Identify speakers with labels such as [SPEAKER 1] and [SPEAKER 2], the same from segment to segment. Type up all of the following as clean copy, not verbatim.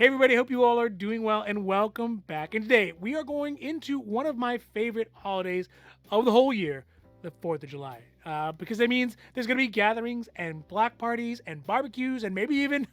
[SPEAKER 1] Hey everybody, hope you all are doing well and welcome back. And today we are going into one of my favorite holidays of the whole year, the 4th of July. Because that means there's going to be gatherings and block parties and barbecues and maybe even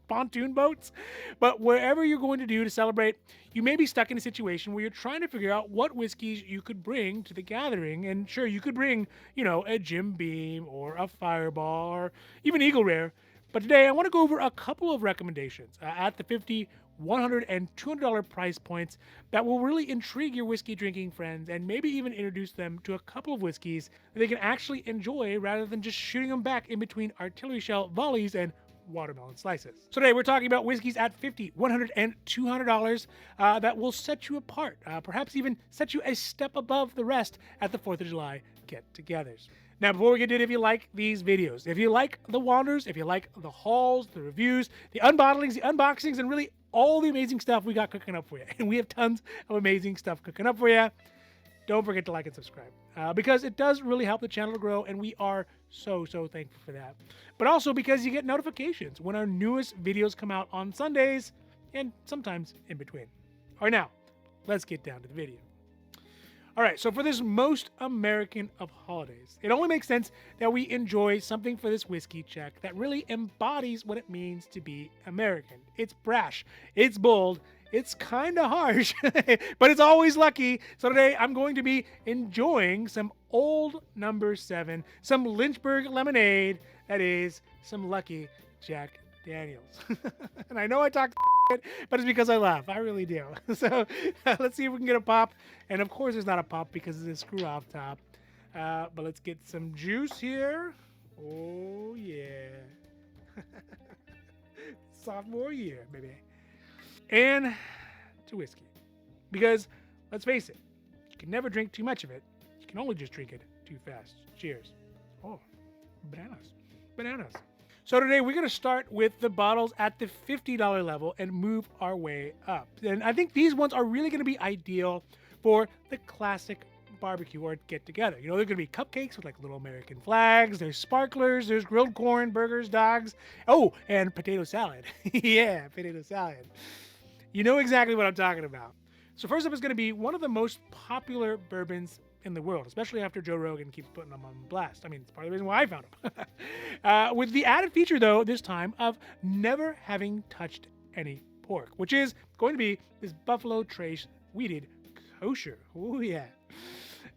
[SPEAKER 1] pontoon boats. But wherever you're going to do to celebrate, you may be stuck in a situation where you're trying to figure out what whiskeys you could bring to the gathering. And sure, you could bring, a Jim Beam or a Fireball or even Eagle Rare. But today I want to go over a couple of recommendations at the $50, $100, and $200 price points that will really intrigue your whiskey drinking friends and maybe even introduce them to a couple of whiskeys that they can actually enjoy rather than just shooting them back in between artillery shell volleys and watermelon slices. So today we're talking about whiskeys at $50, $100, and $200 that will set you apart, perhaps even set you a step above the rest at the 4th of July get-togethers. Now, before we get into it, if you like these videos, if you like the wanders, if you like the hauls, the reviews, the unbottlings, the unboxings, and really all the amazing stuff we got cooking up for you, and we have tons of amazing stuff cooking up for you, don't forget to like and subscribe because it does really help the channel to grow, and we are so thankful for that. But also because you get notifications when our newest videos come out on Sundays and sometimes in between. All right, now, let's get down to the video. All right, so for this most American of holidays, it only makes sense that we enjoy something for this whiskey check that really embodies what it means to be American. It's brash, it's bold, it's kind of harsh, but it's always lucky. So today I'm going to be enjoying some old number 7, some Lynchburg lemonade, that is some Lucky Jack Daniels. And I know I talk but it's because I laugh. I really do. So let's see if we can get a pop. And of course, there's not a pop because it's a screw off top. But let's get some juice here. Oh, yeah. Sophomore year, baby. And to whiskey. Because let's face it, you can never drink too much of it. You can only just drink it too fast. Cheers. Oh, bananas. Bananas. So today we're going to start with the bottles at the $50 level and move our way up. And I think these ones are really going to be ideal for the classic barbecue or get together. They're going to be cupcakes with like little American flags. There's sparklers. There's grilled corn, burgers, dogs. Oh, and potato salad. Yeah, potato salad. You know exactly what I'm talking about. So first up is going to be one of the most popular bourbons in the world, especially after Joe Rogan keeps putting them on blast. I mean, it's part of the reason why I found them. With the added feature, though, this time of never having touched any pork, which is going to be this Buffalo Trace wheated kosher. Oh, yeah.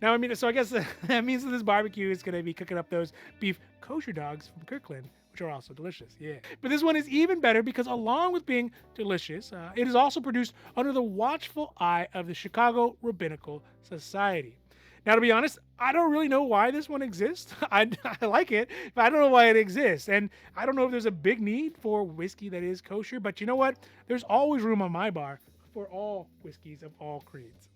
[SPEAKER 1] Now, I mean, so I guess that means that this barbecue is going to be cooking up those beef kosher dogs from Kirkland, which are also delicious, yeah. But this one is even better because along with being delicious, it is also produced under the watchful eye of the Chicago Rabbinical Society. Now, to be honest, I don't really know why this one exists. I like it, but I don't know why it exists. And I don't know if there's a big need for whiskey that is kosher, but you know what? There's always room on my bar for all whiskeys of all creeds.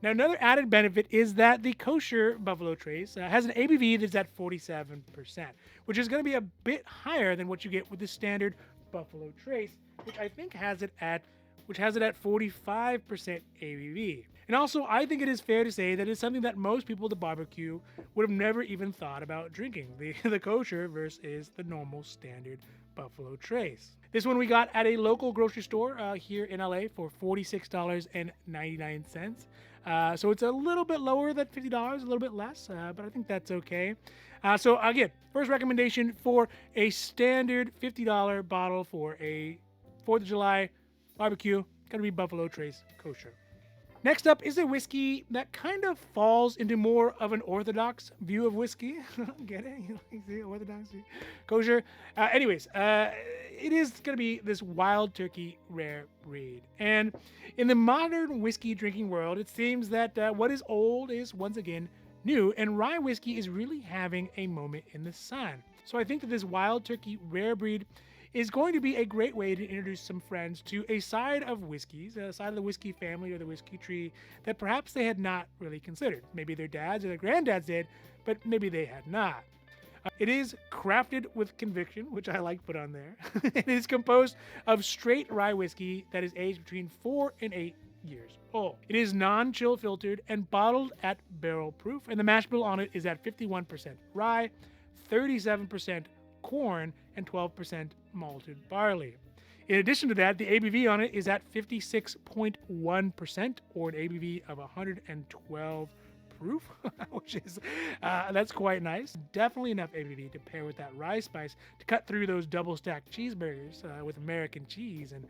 [SPEAKER 1] Now, another added benefit is that the kosher Buffalo Trace has an ABV that's at 47%, which is going to be a bit higher than what you get with the standard Buffalo Trace, which I think has it at 45% ABV. And also, I think it is fair to say that it's something that most people at the barbecue would have never even thought about drinking, the kosher versus the normal standard Buffalo Trace. This one we got at a local grocery store here in LA for $46.99. So it's a little bit lower than $50, a little bit less, but I think that's okay. So again, first recommendation for a standard $50 bottle for a 4th of July barbecue, gonna be Buffalo Trace kosher. Next up is a whiskey that kind of falls into more of an orthodox view of whiskey. Get it? You like the orthodox view? Kosher. It is going to be this Wild Turkey rare breed. And in the modern whiskey drinking world, it seems that what is old is once again new, and rye whiskey is really having a moment in the sun. So I think that this Wild Turkey rare breed is going to be a great way to introduce some friends to a side of whiskeys, a side of the whiskey family or the whiskey tree that perhaps they had not really considered. Maybe their dads or their granddads did, but maybe they had not. It is crafted with conviction, which I like put on there. It is composed of straight rye whiskey that is aged between 4 and 8 years old. It is non-chill filtered and bottled at barrel proof, and the mash bill on it is at 51% rye, 37% corn, and 12% malted barley. In addition to that, the ABV on it is at 56.1% or an ABV of 112 proof, which is that's quite nice. Definitely enough ABV to pair with that rye spice to cut through those double stacked cheeseburgers with American cheese and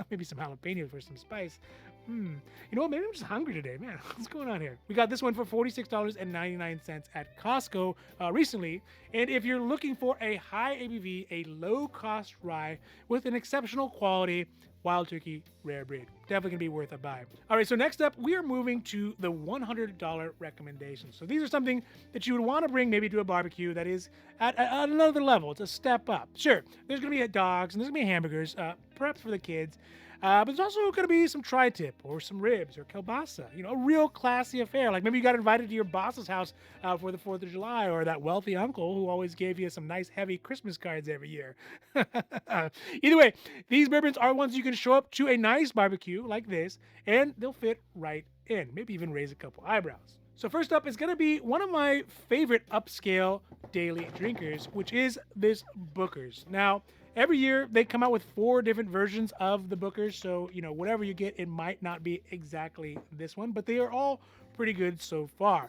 [SPEAKER 1] maybe some jalapeno for some spice. You know what? Maybe I'm just hungry today, man. What's going on here? We got this one for $46.99 at Costco recently. And if you're looking for a high ABV, a low cost rye with an exceptional quality Wild Turkey rare breed, definitely gonna be worth a buy. All right, so next up, we are moving to the $100 recommendations. So these are something that you would want to bring maybe to a barbecue that is at another level. It's a step up. Sure, there's gonna be dogs and there's gonna be hamburgers, perhaps for the kids. But there's also going to be some tri-tip or some ribs or kielbasa, you know, a real classy affair. Like maybe you got invited to your boss's house for the 4th of July, or that wealthy uncle who always gave you some nice heavy Christmas cards every year. Either way, these bourbons are ones you can show up to a nice barbecue like this, and they'll fit right in, maybe even raise a couple eyebrows. So first up is going to be one of my favorite upscale daily drinkers, which is this Booker's. Now, every year they come out with 4 different versions of the Bookers, so you know whatever you get, it might not be exactly this one, but they are all pretty good so far.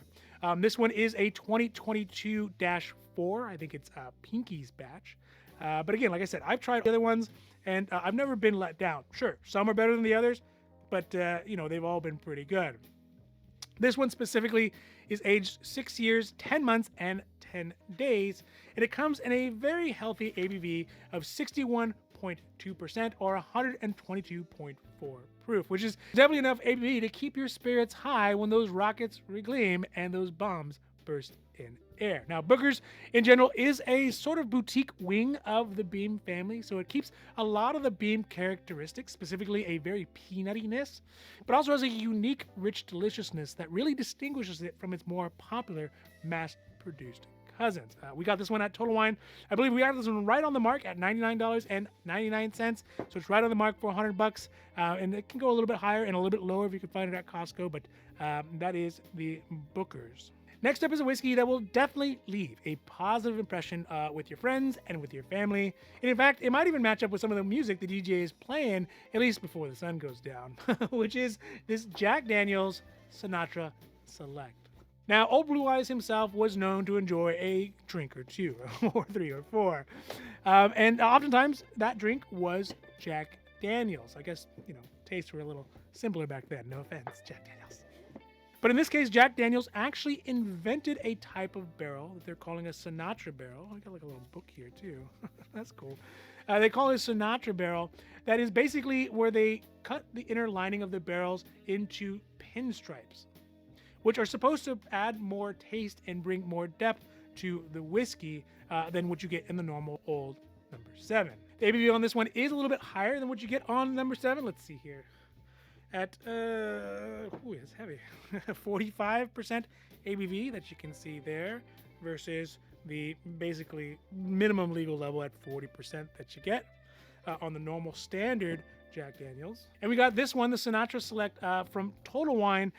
[SPEAKER 1] This one is a 2022-4. I think it's Pinky's batch. But again, like I said, I've tried the other ones and I've never been let down. Sure, some are better than the others, but you know they've all been pretty good. This one specifically is aged 6 years, 10 months, and 10 days, and it comes in a very healthy ABV of 61.2% or 122.4 proof, which is definitely enough ABV to keep your spirits high when those rockets regleam and those bombs burst in air. Now, Booker's in general is a sort of boutique wing of the Beam family, so it keeps a lot of the Beam characteristics, specifically a very peanuttiness, but also has a unique, rich deliciousness that really distinguishes it from its more popular mass-produced cousins. We got this one at Total Wine. I believe we got this one right on the mark at $99.99, so it's right on the mark for $100, and it can go a little bit higher and a little bit lower if you can find it at Costco, but that is the Booker's. Next up is a whiskey that will definitely leave a positive impression with your friends and with your family. And in fact, it might even match up with some of the music the DJ is playing, at least before the sun goes down, which is this Jack Daniel's Sinatra Select. Now, Old Blue Eyes himself was known to enjoy a drink or two, or 3 or 4. And oftentimes, that drink was Jack Daniel's. I guess, you know, tastes were a little simpler back then. No offense, Jack Daniel's. But in this case, Jack Daniel's actually invented a type of barrel that they're calling a Sinatra barrel. I got like a little book here too. That's cool. They call it a Sinatra barrel. That is basically where they cut the inner lining of the barrels into pinstripes, which are supposed to add more taste and bring more depth to the whiskey than what you get in the normal old number 7. The ABV on this one is a little bit higher than what you get on number 7. Let's see here. At, it's heavy, 45% ABV that you can see there versus the basically minimum legal level at 40% that you get on the normal standard Jack Daniel's. And we got this one, the Sinatra Select from Total Wine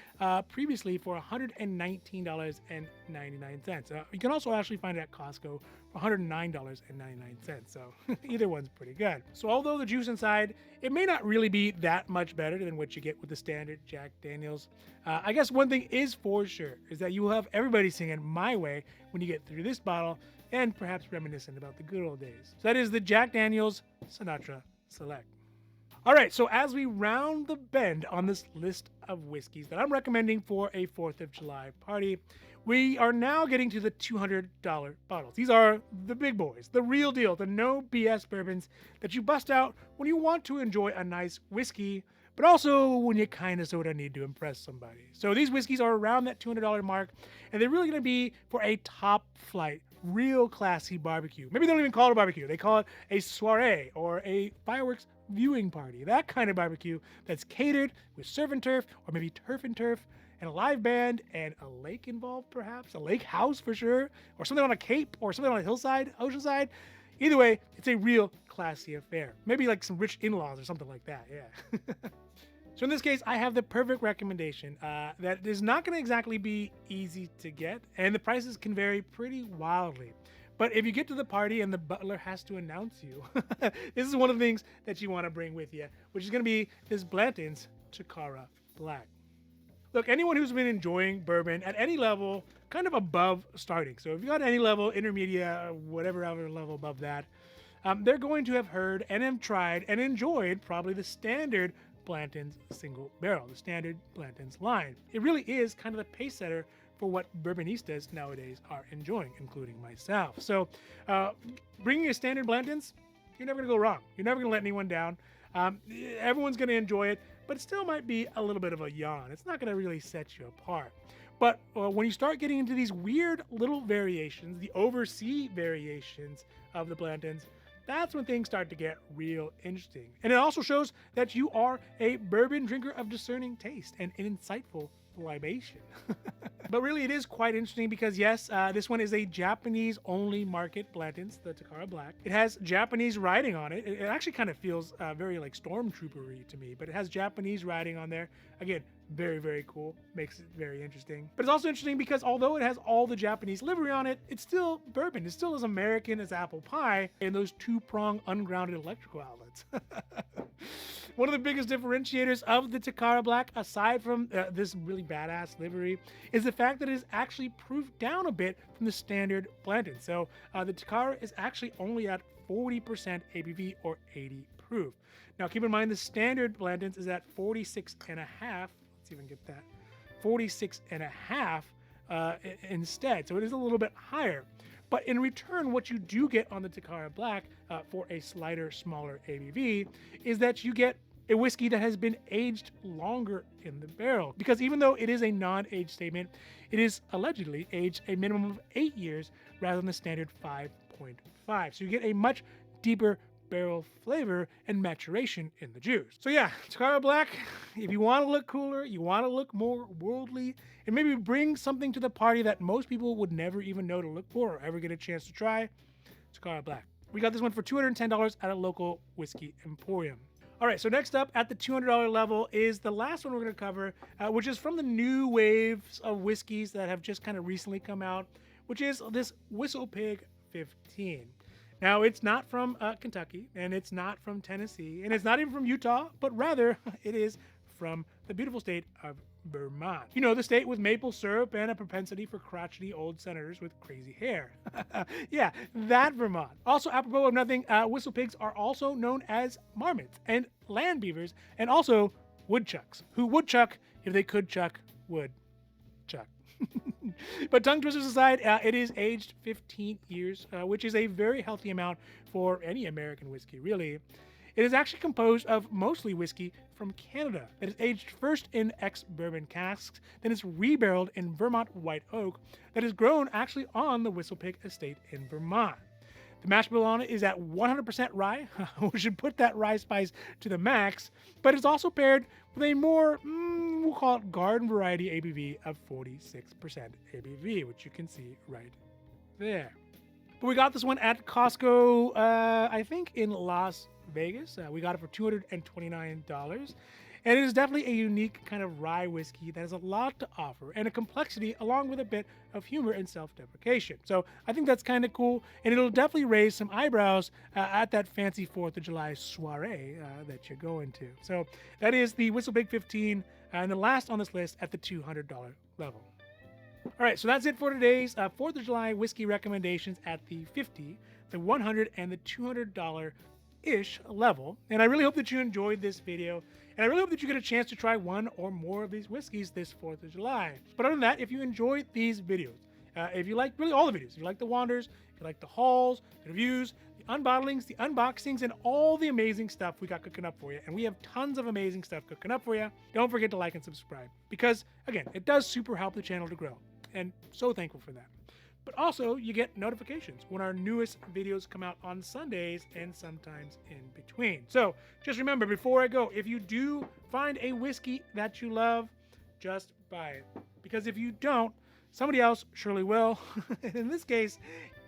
[SPEAKER 1] previously for $119.99. You can also actually find it at Costco for $109.99. So either one's pretty good. So although the juice inside, it may not really be that much better than what you get with the standard Jack Daniel's. I guess one thing is for sure is that you will have everybody singing My Way when you get through this bottle and perhaps reminiscent about the good old days. So that is the Jack Daniel's Sinatra Select. All right, so as we round the bend on this list of whiskeys that I'm recommending for a 4th of July party, we are now getting to the $200 bottles. These are the big boys, the real deal, the no BS bourbons that you bust out when you want to enjoy a nice whiskey, but also when you kind of sort of need to impress somebody. So these whiskeys are around that $200 mark, and they're really going to be for a top flight, real classy barbecue. Maybe they don't even call it a barbecue. They call it a soiree or a fireworks viewing party. That kind of barbecue that's catered with surf and turf, or maybe turf and turf, and a live band and a lake involved, perhaps a lake house for sure, or something on a cape or something on a hillside, oceanside. Either way, it's a real classy affair. Maybe like some rich in-laws or something like that. Yeah. So in this case, I have the perfect recommendation that is not going to exactly be easy to get, and the prices can vary pretty wildly. But if you get to the party and the butler has to announce you, this is one of the things that you want to bring with you, which is going to be this Blantons Takara Black. Look, anyone who's been enjoying bourbon at any level, kind of above starting. So if you got any level, intermediate, whatever other level above that, they're going to have heard and have tried and enjoyed probably the standard Blantons single barrel, the standard Blantons line. It really is kind of the pace setter for what bourbonistas nowadays are enjoying, including myself. So bringing a standard Blantons, you're never going to go wrong. You're never going to let anyone down. Everyone's going to enjoy it, but it still might be a little bit of a yawn. It's not going to really set you apart. But when you start getting into these weird little variations, the overseas variations of the Blantons, that's when things start to get real interesting. And it also shows that you are a bourbon drinker of discerning taste and an insightful libation. But really, it is quite interesting because, yes, this one is a Japanese-only market Blantons, the Takara Black. It has Japanese writing on it. It actually kind of feels very like stormtrooper-y to me, but it has Japanese writing on there. Again, very, very cool. Makes it very interesting. But it's also interesting because although it has all the Japanese livery on it, it's still bourbon. It's still as American as apple pie and those two-prong ungrounded electrical outlets. One of the biggest differentiators of the Takara Black, aside from this really badass livery, is the fact that it is actually proofed down a bit from the standard Blanton. So the Takara is actually only at 40% ABV or 80 proof. Now keep in mind the standard Blantons is at 46.5. Let's even get that. 46.5 instead. So it is a little bit higher. But in return, what you do get on the Takara Black for a slighter, smaller ABV is that you get a whiskey that has been aged longer in the barrel. Because even though it is a non-age statement, it is allegedly aged a minimum of 8 years rather than the standard 5.5. So you get a much deeper barrel flavor and maturation in the juice. So yeah, Takara Black, if you want to look cooler, you want to look more worldly, and maybe bring something to the party that most people would never even know to look for or ever get a chance to try, Takara Black. We got this one for $210 at a local whiskey emporium. All right, so next up at the $200 level is the last one we're going to cover, which is from the new waves of whiskeys that have just kind of recently come out, which is this Whistle Pig 15. Now, it's not from Kentucky, and it's not from Tennessee, and it's not even from Utah, but rather it is from the beautiful state of Vermont. You know, the state with maple syrup and a propensity for crotchety old senators with crazy hair. Yeah, that Vermont. Also, apropos of nothing, whistle pigs are also known as marmots and land beavers, and also woodchucks, who would chuck if they could chuck wood chuck. But tongue twisters aside, it is aged 15 years, which is a very healthy amount for any American whiskey, really. It is actually composed of mostly whiskey from Canada that is aged first in ex-bourbon casks, then it's rebarreled in Vermont white oak that is grown actually on the Whistle Pig estate in Vermont. The mash bill on it is at 100% rye. We should put that rye spice to the max, but it's also paired with a more, we'll call it garden variety ABV of 46% ABV, which you can see right there. But we got this one at Costco, I think in Las Vegas. We got it for $229. And it is definitely a unique kind of rye whiskey that has a lot to offer and a complexity along with a bit of humor and self-deprecation. So I think that's kind of cool, and it'll definitely raise some eyebrows at that fancy 4th of July soiree that you're going to. So that is the Whistle Pig 15 and the last on this list at the $200 level. All right, so that's it for today's 4th of July whiskey recommendations at the $50, the $100, and the $200-ish level. And I really hope that you enjoyed this video. And I really hope that you get a chance to try one or more of these whiskeys this 4th of July. But other than that, if you enjoyed these videos, if you like really all the videos, if you like the wanders, if you like the hauls, the reviews, the unbottlings, the unboxings, and all the amazing stuff we got cooking up for you, and we have tons of amazing stuff cooking up for you, don't forget to like and subscribe. Because, again, it does super help the channel to grow. And so thankful for that. But also, you get notifications when our newest videos come out on Sundays and sometimes in between. So just remember, before I go, if you do find a whiskey that you love, just buy it. Because if you don't, somebody else surely will. In this case,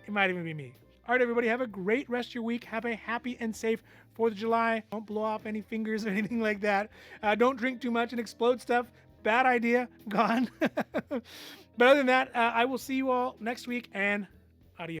[SPEAKER 1] it might even be me. All right, everybody, have a great rest of your week. Have a happy and safe 4th of July. Don't blow off any fingers or anything like that. Don't drink too much and explode stuff. Bad idea. Gone. But other than that, I will see you all next week, and